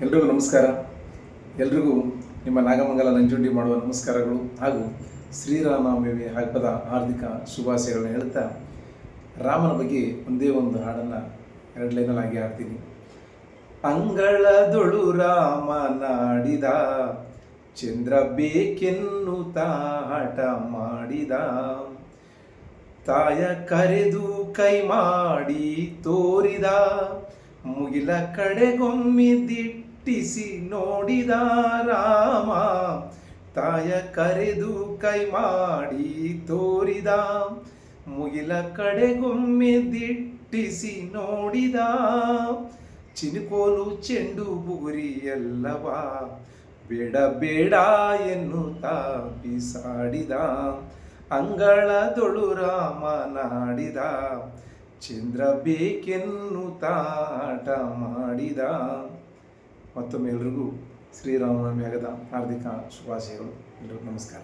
ಎಲ್ರಿಗೂ ನಮಸ್ಕಾರ. ಎಲ್ರಿಗೂ ನಿಮ್ಮ ನಾಗಮಂಗಲ ನಂಜುಂಡಿ ಮಾಡುವ ನಮಸ್ಕಾರಗಳು ಹಾಗೂ ಶ್ರೀರಾಮನವಮಿ ಹಬ್ಬದ ಹಾರ್ದಿಕ ಶುಭಾಶಯಗಳನ್ನ ಹೇಳ್ತಾ, ರಾಮನ ಬಗ್ಗೆ ಒಂದೇ ಒಂದು ಹಾಡನ್ನು 2 ಲೈನಲ್ಲಿ ಹಾಡ್ತೀನಿ. ಅಂಗಳದೊಳು ರಾಮನಾಡಿದ, ಚಂದ್ರ ಬೇಕೆನ್ನುತ್ತಾ ಹಠ ಮಾಡಿದ, ತಾಯ ಕರೆದು ಕೈ ಮಾಡಿ ತೋರಿದ, ಮುಗಿಲ ಕಡೆಗೊಮ್ಮೆ ದಿಟ್ಟಿಸಿ ನೋಡಿದ ರಾಮ. ತಾಯ ಕರೆದು ಕೈ ಮಾಡಿ ತೋರಿದ, ಮುಗಿಲ ಕಡೆಗೊಮ್ಮೆ ದಿಟ್ಟಿಸಿ ನೋಡಿದ, ಚಿನುಕೋಲು ಚೆಂಡು ಬುಗುರಿ ಎಲ್ಲವ ಬೇಡ ಬೇಡ ಎನ್ನುತ್ತಾ ಬಿಸಾಡಿದ. ಅಂಗಳದೊಳು ರಾಮನಾಡಿದ, ಚಂದ್ರ ಬೇಕೆನ್ನುತ್ತಾ ಹಠ ಮಾಡಿದ. ಮತ್ತೊಮ್ಮೆ ಎಲ್ರಿಗೂ ಶ್ರೀರಾಮನವಮಿ ಹಬ್ಬದ ಹಾರ್ದಿಕ ಶುಭಾಶಯಗಳು. ಎಲ್ರಿಗೂ ನಮಸ್ಕಾರ.